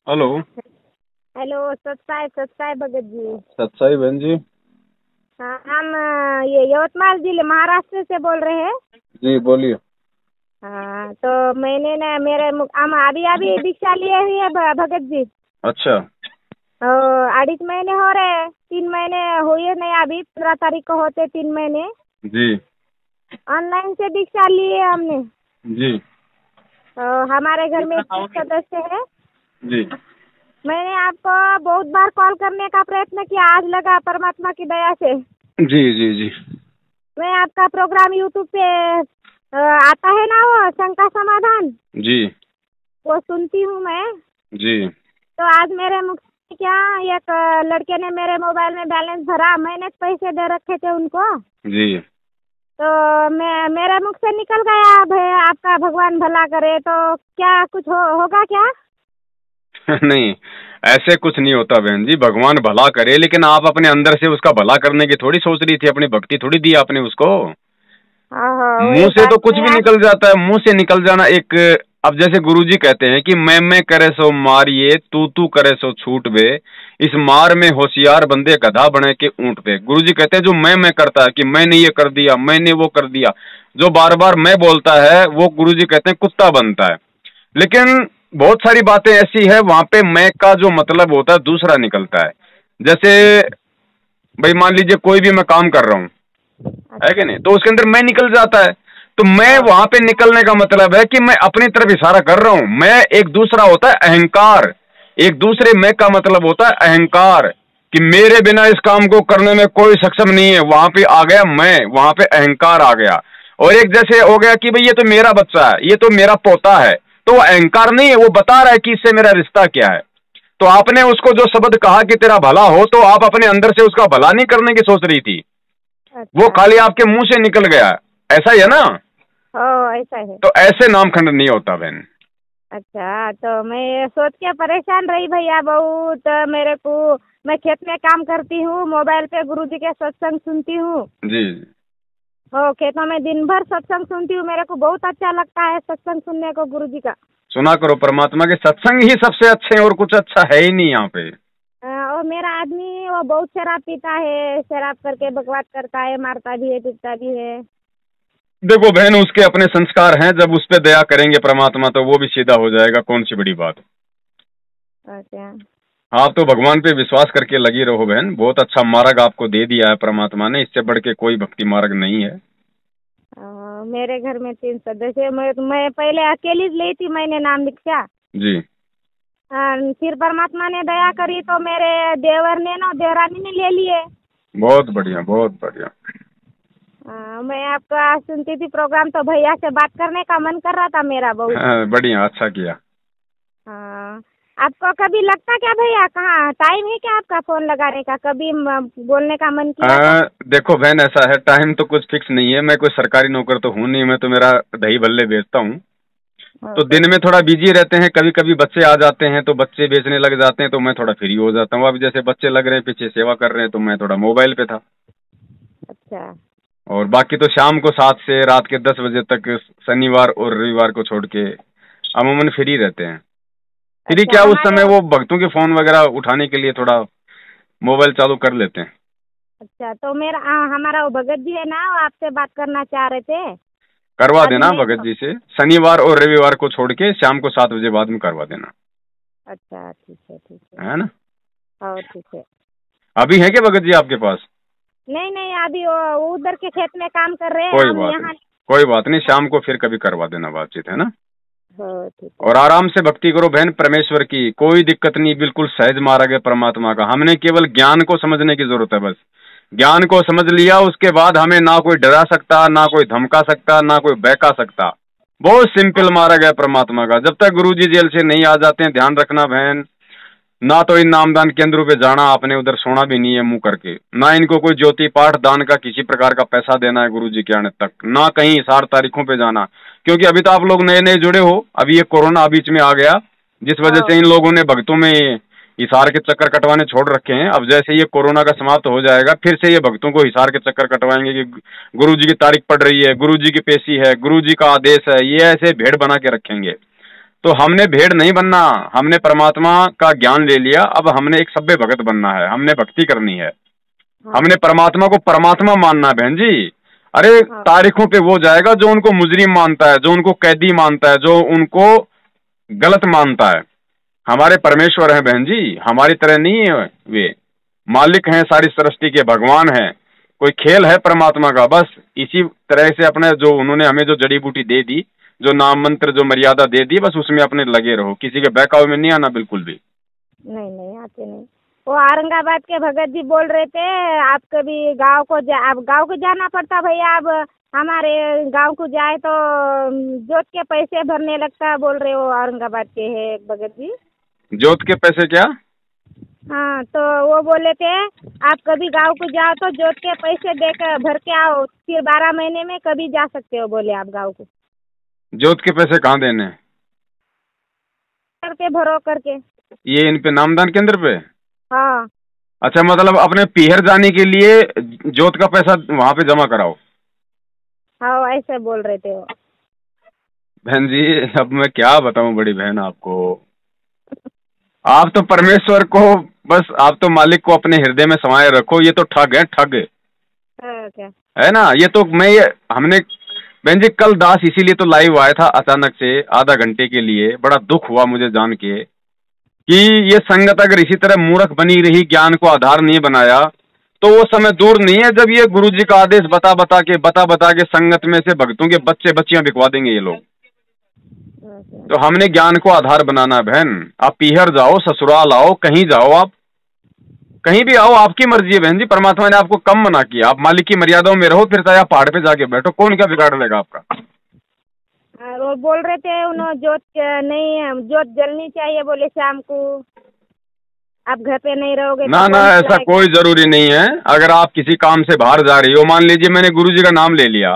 Hello. Hello, सत्साई Bhagat ji. सत्साई बहन जी। हाँ, हम ये यवतमाल जिले महाराष्ट्र से बोल रहे हैं। जी बोलिए। हाँ, तो मैंने ना हम अभी अभी दीक्षा लिए हुई है भगत जी। अच्छा। तो 2.5 महीने हो रहे हैं, 3 महीने हुए नहीं, अभी 15 तारीख को होते 3 महीने। जी। ऑनलाइन से दीक्षा ली है हमने। जी। तो हमारे घर में 3 सदस्य है। जी। मैंने आपको बहुत बार कॉल करने का प्रयत्न किया, आज लगा परमात्मा की दया से। जी। जी। जी। मैं आपका प्रोग्राम यूट्यूब पे आता है ना, वो शंका समाधान, जी। वो सुनती हूँ मैं। जी। तो आज मेरे मुख से क्या, एक लड़के ने मेरे मोबाइल में बैलेंस भरा, मैंने पैसे दे रखे थे उनको। जी। तो मैं मेरे मुख से निकल गया, भाई आपका भगवान भला करे, तो क्या कुछ होगा क्या? नहीं, ऐसे कुछ नहीं होता बहन जी। भगवान भला करे, लेकिन आप अपने अंदर से उसका भला करने की थोड़ी सोच रही थी, अपनी भक्ति थोड़ी दी आपने उसको। हाँ, मुंह वही से बात तो कुछ है भी आज। निकल जाता है, मुंह से निकल जाना एक। अब जैसे गुरुजी कहते हैं कि मैं करे सो मारिए, तू करे सो छूट बे, इस मार में होशियार बंदे गधा बने के ऊंट पे। गुरुजी कहते हैं जो मैं करता है कि मैंने ये कर दिया, मैंने वो कर दिया, जो बार बार मैं बोलता है वो गुरुजी कहते हैं कुत्ता बनता है। लेकिन बहुत सारी बातें ऐसी है वहां पे मैं का जो मतलब होता है दूसरा निकलता है। जैसे भाई मान लीजिए कोई भी मैं काम कर रहा हूँ, है कि अच्छा। नहीं, तो उसके अंदर मैं निकल जाता है। तो मैं हाँ। वहां पे निकलने का मतलब है कि मैं अपनी तरफ इशारा कर रहा हूं। मैं एक दूसरा होता है अहंकार, एक दूसरे मैं का मतलब होता है अहंकार, कि मेरे बिना इस काम को करने में कोई सक्षम नहीं है। वहां पे आ गया मैं, वहां पे अहंकार आ गया। और एक जैसे हो गया कि भाई ये तो मेरा बच्चा है, ये तो मेरा पोता है, तो वो अहंकार नहीं है, वो बता रहा है कि इससे मेरा रिश्ता क्या है। तो आपने उसको जो शब्द कहा कि तेरा भला हो, तो आप अपने अंदर से उसका भला नहीं करने की सोच रही थी, वो अच्छा। खाली आपके मुंह से निकल गया। ऐसा ही है ना। हाँ, ऐसा है। तो ऐसे नामखंड नहीं होता बहन। अच्छा, तो मैं सोच के परेशान रही भैया बहुत मेरे को। मैं खेत में काम करती हूँ, मोबाइल पे गुरुजी के सत्संग सुनती हूँ। जी। ओ, खेतों में दिन भर सत्संग सुनती हूँ, मेरे को बहुत अच्छा लगता है सत्संग सुनने को गुरुजी का। सुना करो, परमात्मा के सत्संग ही सबसे अच्छे हैं, और कुछ अच्छा है ही नहीं यहाँ पे। और मेरा आदमी वो बहुत शराब पीता है, शराब करके बकवास करता है, मारता भी है, पीटता भी है। देखो बहन, उसके अपने संस्कार हैं, जब उस पे दया करेंगे परमात्मा तो वो भी सीधा हो जाएगा, कौन सी बड़ी बात। अच्छा। आप तो भगवान पे विश्वास करके लगी रहो बहन, बहुत अच्छा मार्ग आपको दे दिया है परमात्मा ने, इससे बढ़ के कोई भक्ति मार्ग नहीं है। मेरे घर में 3 सदस्य, मैं पहले अकेली ली थी, मैंने नाम दीक्षा। जी। फिर परमात्मा ने दया करी तो मेरे देवर ने ना, देवरानी ने ले लिए। बहुत बढ़िया, बहुत बढ़िया। मैं आपका सुनती थी प्रोग्राम, तो भैया से बात करने का मन कर रहा था मेरा बहुत। हाँ, बढ़िया, अच्छा किया। हाँ। आपको कभी लगता क्या भैया, कहाँ टाइम है क्या आपका फोन लगाने का? कभी बोलने का मन किया क्या? देखो बहन, ऐसा है, टाइम तो कुछ फिक्स नहीं है, मैं कोई सरकारी नौकर तो हूँ नहीं, मैं तो मेरा दही भल्ले बेचता हूँ। तो ओके। दिन में थोड़ा बिजी रहते हैं, कभी कभी बच्चे आ जाते हैं तो बच्चे बेचने लग जाते हैं, तो मैं थोड़ा फ्री हो जाता हूँ। अब जैसे बच्चे लग रहे हैं पीछे सेवा कर रहे हैं, तो मैं थोड़ा मोबाइल पे था। अच्छा। और बाकी तो शाम को 7 से रात के 10 बजे तक, शनिवार और रविवार को छोड़ के अमूमन फ्री रहते हैं। फ्री अच्छा, क्या, उस हमारे समय वो भक्तों के फोन वगैरह उठाने के लिए थोड़ा मोबाइल चालू कर लेते हैं। अच्छा, तो मेरा हमारा वो भगत जी है ना, वो आपसे बात करना चाह रहे थे। करवा अभी देना मैं भगत जी से, शनिवार और रविवार को छोड़ के शाम को 7 बजे बाद में करवा देना। अच्छा, ठीक है, ठीक है। है ना। और ठीक है। अभी है क्या भगत जी आपके पास? नहीं नहीं, अभी वो उधर के खेत में काम कर रहे हैं, कोई हम बात नहीं, यहाँ। कोई बात नहीं, शाम को फिर कभी करवा देना बातचीत, है ना। हाँ, ठीक है। और आराम से भक्ति करो बहन, परमेश्वर की कोई दिक्कत नहीं, बिल्कुल सहज मार्ग है परमात्मा का। हमने केवल ज्ञान को समझने की जरूरत है, बस ज्ञान को समझ लिया, उसके बाद हमें ना कोई डरा सकता, ना कोई धमका सकता, ना कोई बहका सकता। बहुत सिंपल मार्ग है परमात्मा का। जब तक गुरुजी जेल से नहीं आ जाते हैं, ध्यान रखना बहन, ना तो इन नामदान केंद्रों पे जाना आपने, उधर सोना भी नहीं है मुंह करके, ना इनको कोई ज्योति पाठ दान का किसी प्रकार का पैसा देना है गुरुजी के आने तक, ना कहीं हिसार तारीखों पे जाना। क्योंकि अभी तो आप लोग नए नए जुड़े हो, अभी ये कोरोना बीच में आ गया, जिस वजह हाँ। से इन लोगों ने भक्तों में हिसार के चक्कर कटवाने छोड़ रखे हैं। अब जैसे ये कोरोना का समाप्त हो जाएगा, फिर से ये भक्तों को हिसार के चक्कर कटवाएंगे कि गुरुजी की तारीख पड़ रही है, गुरुजी की पेशी है, गुरुजी का आदेश है, ये ऐसे भेड़ बना के रखेंगे। तो हमने भेड़ नहीं बनना, हमने परमात्मा का ज्ञान ले लिया, अब हमने एक सभ्य भगत बनना है, हमने भक्ति करनी है, हाँ हमने परमात्मा को परमात्मा मानना है बहन जी। अरे हाँ तारीखों पे वो जाएगा जो उनको मुजरिम मानता है, जो उनको कैदी मानता है, जो उनको गलत मानता है। हमारे परमेश्वर हैं बहन जी, हमारी तरह नहीं है, वे मालिक हैं, सारी सृष्टि के भगवान हैं। कोई खेल है परमात्मा का? बस इसी तरह से अपने जो उन्होंने हमें जो जड़ी बूटी दे दी, जो नाम मंत्र, जो मर्यादा दे दी, बस उसमें अपने लगे रहो, किसी के बहकावे में नहीं आना बिल्कुल भी। नहीं नहीं आते नहीं। वो औरंगाबाद के भगत जी बोल रहे थे आप कभी गांव को आप गांव को जाना पड़ता भैया, अब हमारे गांव को जाए तो जोत के पैसे भरने लगता, बोल रहे हो औरंगाबाद के है एक भगत जी। जोत के पैसे क्या? हाँ तो वो बोले थे आप कभी गांव को जाओ तो जोत के पैसे देकर भर के आओ, फिर 12 महीने में कभी जा सकते हो, बोले आप गांव को। जोत के पैसे कहाँ देने? करके भरो करके। ये इन पे नामदान केंद्र पे? हाँ अच्छा, मतलब अपने पीहर जाने के लिए जोत का पैसा वहां पे जमा कराओ? हाँ ऐसे बोल रहे थे वो। बहन जी अब मैं क्या बताऊं बड़ी बहन आपको, आप तो परमेश्वर को, बस आप तो मालिक को अपने हृदय में समाये रखो। ये तो ठग है, ठग क्या? है ना। ये तो हमने बहन जी कल दास इसीलिए तो लाइव आया था अचानक से आधा घंटे के लिए। बड़ा दुख हुआ मुझे जान के कि ये संगत अगर इसी तरह मूर्ख बनी रही, ज्ञान को आधार नहीं बनाया, तो वो समय दूर नहीं है जब ये गुरु जी का आदेश बता बता के संगत में से भक्तों के बच्चे बच्चियां बिकवा देंगे ये लोग। तो हमने ज्ञान को आधार बनाना है बहन। आप पीहर जाओ, ससुराल आओ, कहीं जाओ, आप कहीं भी आओ, आपकी मर्जी है बहन जी। परमात्मा ने आपको कम मना किया, आप मालिक की मर्यादाओं में रहो, फिर चाहे आप पहाड़ पे जाके बैठो, कौन क्या बिगाड़ लेगा आपका। वो बोल रहे थे उन्होंने जोत नहीं, जोत जलनी चाहिए बोले शाम को, आप घर पे नहीं रहोगे ना तो ना, कौन ऐसा चलाएगा? कोई जरूरी नहीं है। अगर आप किसी काम से बाहर जा रही हो, मान लीजिए मैंने गुरु जी का नाम ले लिया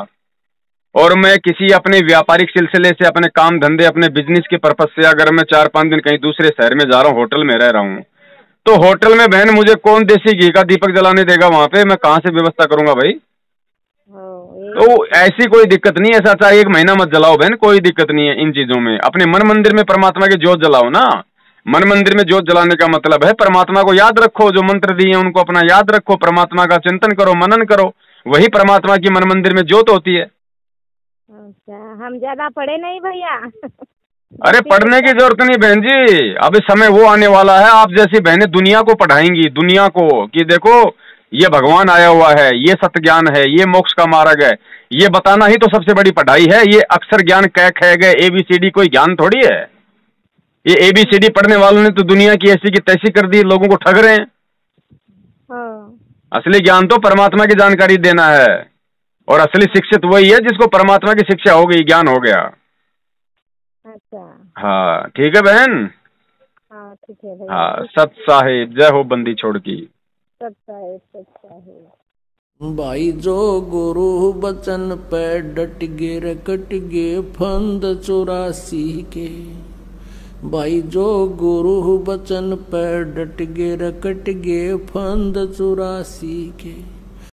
और मैं किसी अपने व्यापारिक सिलसिले से, अपने काम धंधे, अपने बिजनेस के पर्पज से अगर मैं 4-5 दिन कहीं दूसरे शहर में जा रहा हूँ, होटल में रह रहा हूँ, तो होटल में बहन मुझे कौन देसी घी का दीपक जलाने देगा? वहां पे मैं कहाँ से व्यवस्था करूंगा भाई? तो ऐसी कोई दिक्कत नहीं है। ऐसा चाहे 1 महीना मत जलाओ बहन, कोई दिक्कत नहीं है इन चीजों में। अपने मन मंदिर में परमात्मा की ज्योत जलाओ ना। मन मंदिर में ज्योत जलाने का मतलब है परमात्मा को याद रखो, जो मंत्र दिए हैं उनको अपना याद रखो, परमात्मा का चिंतन करो, मनन करो, वही परमात्मा की मन मंदिर में ज्योत होती है। अच्छा, हम ज्यादा पढ़े नहीं भैया। अरे पढ़ने की जरूरत नहीं बहन जी, अभी समय वो आने वाला है, आप जैसी बहनें दुनिया को पढ़ाएंगी, दुनिया को, कि देखो ये भगवान आया हुआ है, ये सत्य ज्ञान है, ये मोक्ष का मार्ग है। ये बताना ही तो सबसे बड़ी पढ़ाई है। ये अक्षर ज्ञान कै ख गए ABCD कोई ज्ञान थोड़ी है। ये ABCD पढ़ने वालों ने तो दुनिया की ऐसी की तैसी कर दी, लोगों को ठग रहे हैं। हाँ। असली ज्ञान तो परमात्मा की जानकारी देना है, और असली शिक्षित वही है जिसको परमात्मा की शिक्षा हो गई, ज्ञान हो गया। अच्छा। हाँ ठीक है बहन। हाँ ठीक है भैया। हाँ, सत साहिब, जय हो बंदी छोड़ की। सत साहिब, सत साहिब। भाई जो गुरु बचन पे डट गे रकट गे फंद 84 के। भाई जो गुरु बचन पे डट गे रकट गे फंद 84 के।